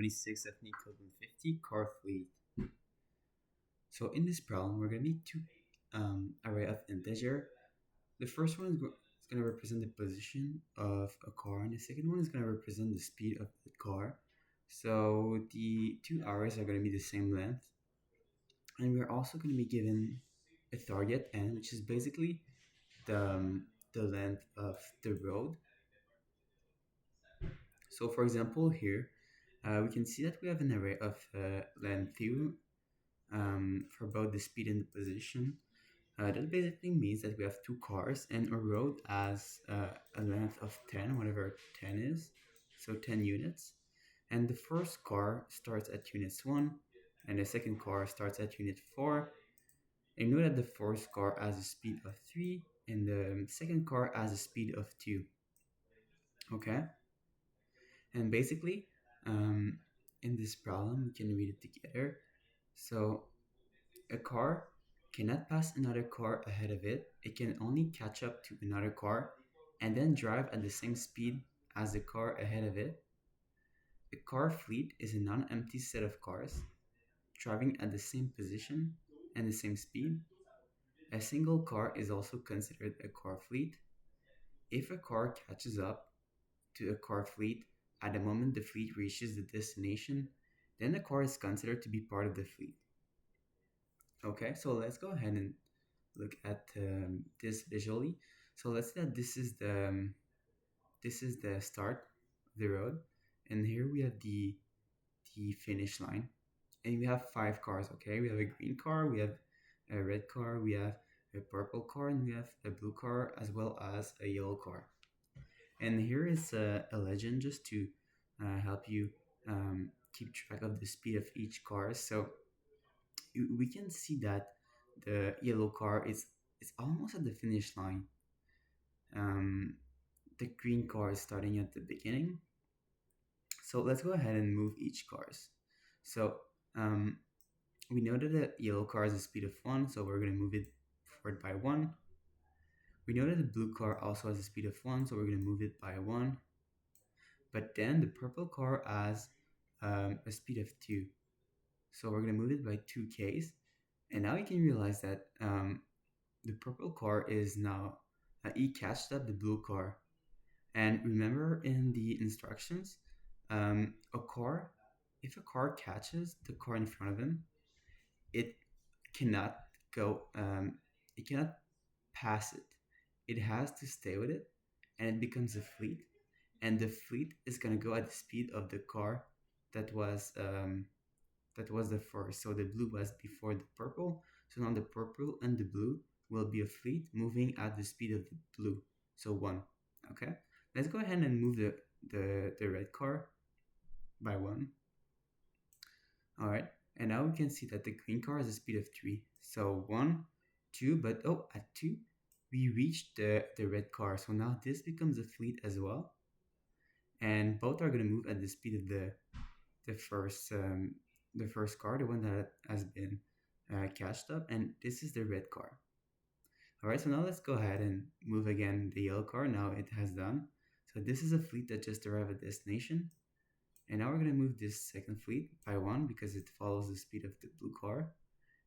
26 of Neetcode 150 car fleet. So in this problem, we're going to need two array of integer. The first one is going to represent the position of a car, and the second one is going to represent the speed of the car. So the two arrays are going to be the same length, and we're also going to be given a target n, which is basically the length of the road. So for example, here we can see that we have an array of length 2 for both the speed and the position. That basically means that we have two cars and a road has a length of 10, whatever 10 is, so 10 units. And the first car starts at units 1, and the second car starts at unit 4. And know that the first car has a speed of 3, and the second car has a speed of 2. Okay? And basically, um, in this problem, we can read it together. So a car cannot pass another car ahead of it. It can only catch up to another car and then drive at the same speed as the car ahead of it. A car fleet is a non-empty set of cars driving at the same position and the same speed. A single car is also considered a car fleet. If a car catches up to a car fleet at the moment the fleet reaches the destination, then the car is considered to be part of the fleet. Okay, so let's go ahead and look at this visually. So let's say that this is the start of the road, and here we have the finish line, and we have 5 cars. Okay, we have a green car, we have a red car, we have a purple car, and we have a blue car as well as a yellow car. And here is a legend just to help you keep track of the speed of each car. So we can see that the yellow car is almost at the finish line. Um, the green car is starting at the beginning. So let's go ahead and move each cars. So um, we know that the yellow car has a speed of 1, so we're going to move it forward by 1. We know that the blue car also has a speed of 1, so we're going to move it by 1. But then the purple car has a speed of 2, so we're going to move it by 2 k's. And now you can realize that the purple car is now he catched up the blue car. And remember in the instructions, if a car catches the car in front of him, it cannot go, it cannot pass it. It has to stay with it, and it becomes a fleet. And the fleet is gonna go at the speed of the car that was the first. So the blue was before the purple. So now the purple and the blue will be a fleet moving at the speed of the blue. So 1. Okay. Let's go ahead and move the red car by 1. All right. And now we can see that the green car has a speed of 3. So 1, 2, but at 2, we reached the red car. So now this becomes a fleet as well. And both are going to move at the speed of the first car, the one that has been catched up. And this is the red car. All right, so now let's go ahead and move again the yellow car. Now it has done. So this is a fleet that just arrived at destination. And now we're going to move this second fleet by 1 because it follows the speed of the blue car.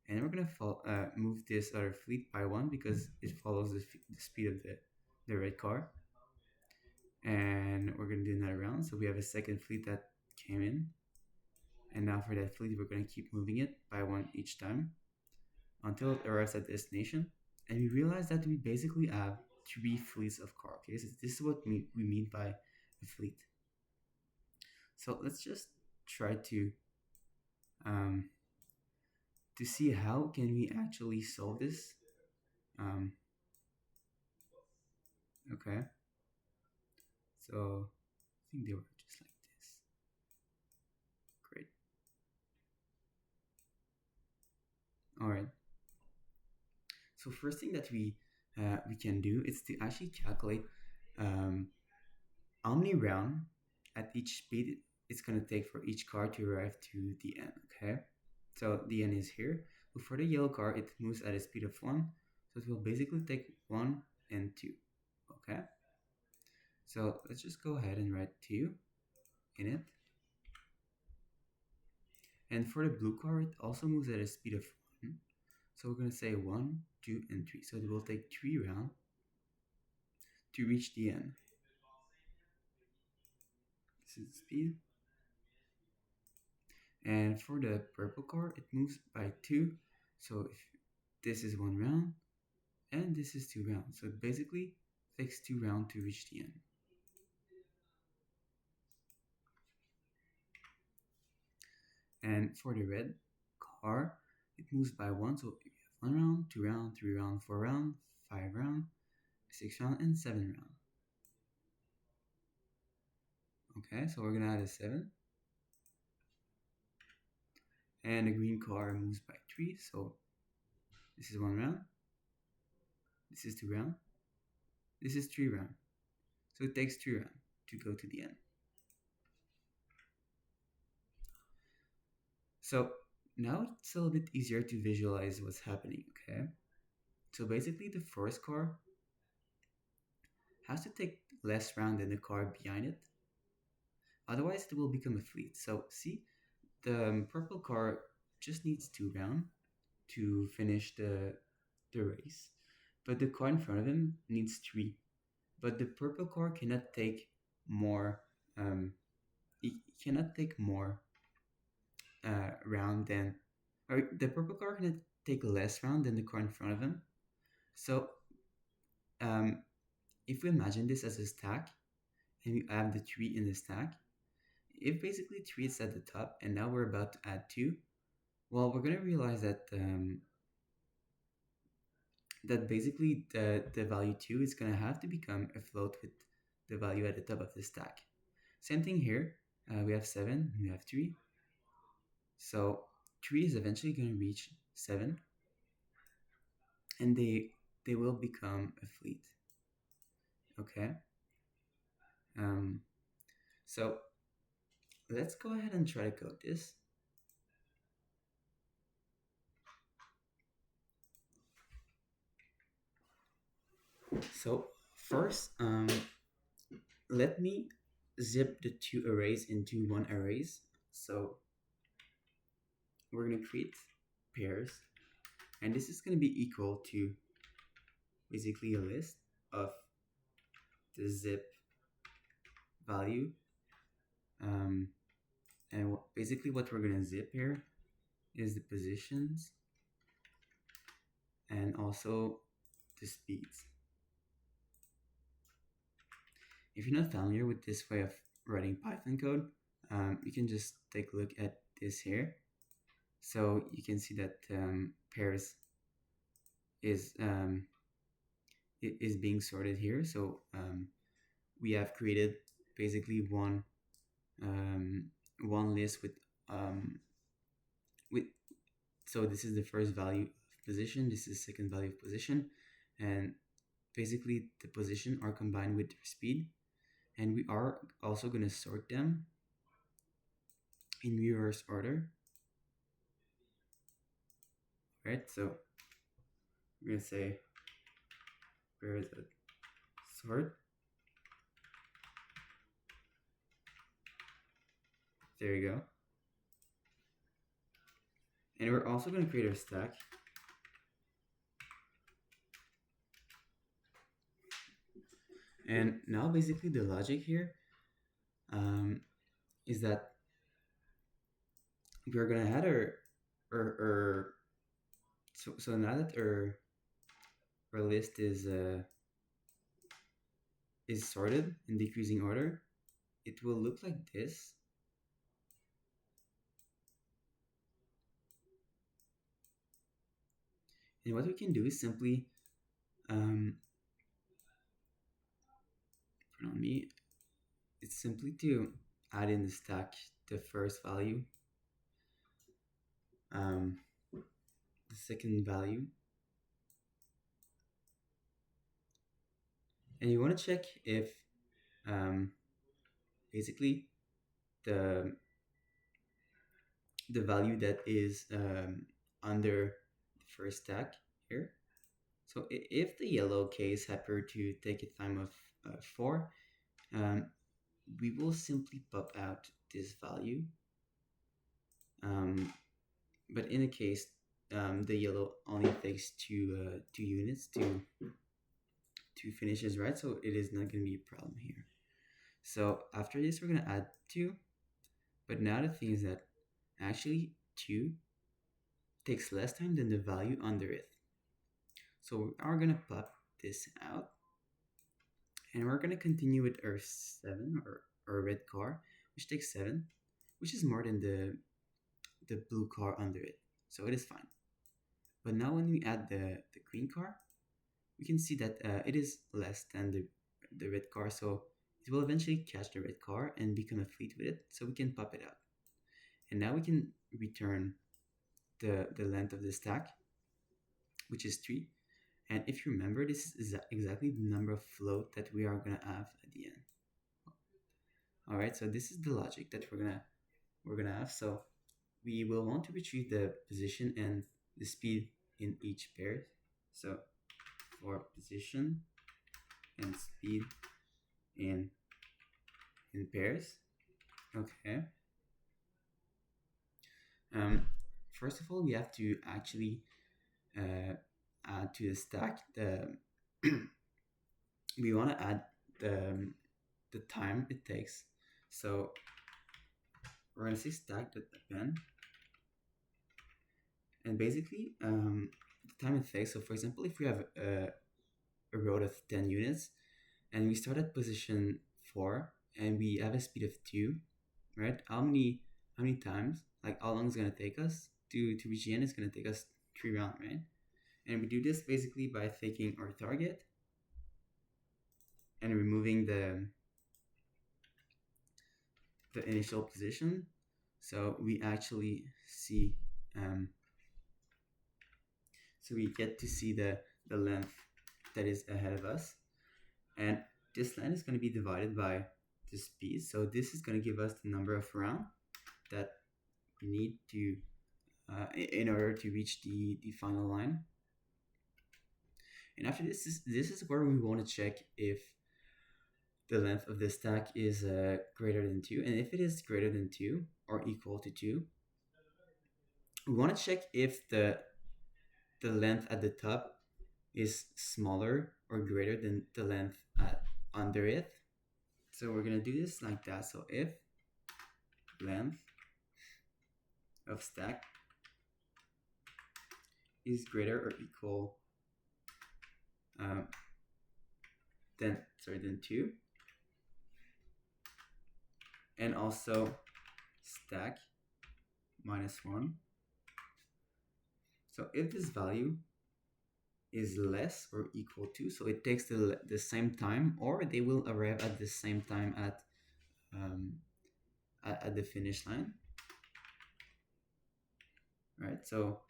And then we're going to move this other fleet by 1 because it follows the speed of the red car. And we're going to do another round. So we have a second fleet that came in. And now for that fleet, we're going to keep moving it by 1 each time until it arrives at destination. And we realize that we basically have 3 fleets of car. Okay, so this is what we mean by a fleet. So let's just try to see how can we actually solve this. Okay, so I think they were just like this. Great. All right. So first thing that we can do is to actually calculate how many rounds at each speed it's going to take for each car to arrive to the end. Okay, so the end is here. But for the yellow car, it moves at a speed of 1, so it will basically take 1 and 2. Okay, so let's just go ahead and write 2 in it. And for the blue car, it also moves at a speed of 1. So we're going to say 1, 2, and 3. So it will take 3 rounds to reach the end. This is the speed. And for the purple car, it moves by 2. So if this is 1 round, and this is 2 rounds. So it basically takes 2 rounds to reach the end. And for the red car, it moves by 1. So you have 1 round, 2 round, 3 round, 4 round, 5 round, 6 round, and 7 round. Okay, so we're gonna add a 7. And the green car moves by 3. So this is 1 round. This is 2 round. This is 3 round. So it takes 3 round to go to the end. So now it's a little bit easier to visualize what's happening, okay? So basically the first car has to take less round than the car behind it. Otherwise it will become a fleet. So see, the purple car just needs 2 round to finish the race. But the car in front of him needs 3. But the purple car cannot take more it cannot take more round than, or the purple car can take less round than the car in front of him. So um, if we imagine this as a stack and we add the 3 in the stack, if basically 3 is at the top and now we're about to add 2, well, we're going to realize that that basically the value 2 is going to have to become a float with the value at the top of the stack. Same thing here. We have 7, we have 3. So 3 is eventually going to reach 7, and they will become a fleet. Okay. So let's go ahead and try to code this. So first, let me zip the 2 arrays into 1 arrays. So we're going to create pairs, and this is going to be equal to basically a list of the zip value. And basically what we're going to zip here is the positions and also the speeds. If you're not familiar with this way of writing Python code, you can just take a look at this here. So you can see that pairs is being sorted here. So we have created basically one list with so this is the first value of position, this is the second value of position, and basically the position are combined with their speed, and we are also going to sort them in reverse order. Right, so we're going to say where is it, sort. There you go. And we're also going to create our stack. And now basically the logic here is that we're going to add our so now that our list is sorted in decreasing order, it will look like this. And what we can do is simply on me, it's simply to add in the stack the first value, the second value, and you want to check if basically the value that is under the first stack here. So if the yellow case happen to take a time of 4, we will simply pop out this value Um, but in a case, the yellow only takes two units to finish his right, so it is not going to be a problem here. So after this, we're going to add 2. But now the thing is that actually 2 takes less time than the value under it. So we are going to pop this out. And we're going to continue with our 7 or red car, which takes 7, which is more than the blue car under it. So it is fine. But now when we add the green car, we can see that it is less than the red car. So it will eventually catch the red car and become a fleet with it. So we can pop it out. And now we can return the length of the stack, which is 3. And if you remember, this is exactly the number of float that we are going to have at the end. All right, so this is the logic that we're gonna have. So we will want to retrieve the position and the speed in each pair. So for position and speed in pairs. Okay. First of all, we have to actually add to the stack the we want to add the time it takes. So we're gonna say stack the pen, and basically the time it takes. So for example, if we have a road of 10 units and we start at position 4 and we have a speed of 2, right? How many times, like how long is it gonna take us to reach the end? It's gonna take us 3 rounds, right? And we do this basically by taking our target and removing the initial position. So we actually see so we get to see the length that is ahead of us, and this line is going to be divided by the speed. So this is going to give us the number of rounds that we need to in order to reach the final line. And after this is where we want to check if the length of the stack is greater than 2, and if it is greater than 2 or equal to 2, we want to check if the length at the top is smaller or greater than the length under it. So we're going to do this like that. So if length of stack is greater or equal than 2, and also stack -1. So if this value is less or equal to, so it takes the same time, or they will arrive at the same time at the finish line, right? So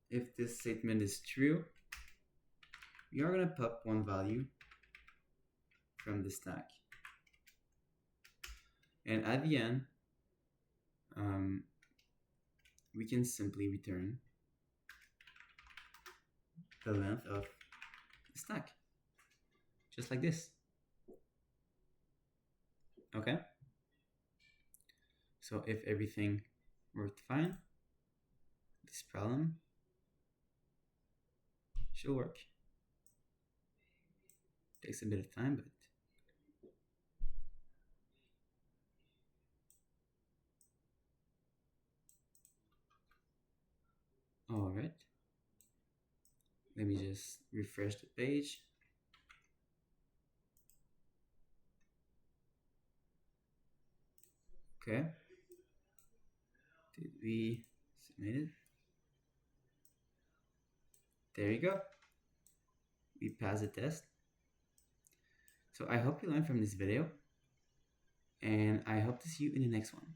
if this statement is true, we are going to pop one value from the stack, and at the end we can simply return the length of the stack, just like this. Okay, so if everything worked fine, this problem should work. Takes a bit of time, but all right. Let me just refresh the page. Okay. Did we submit it? There you go. We passed the test. So I hope you learned from this video, and I hope to see you in the next one.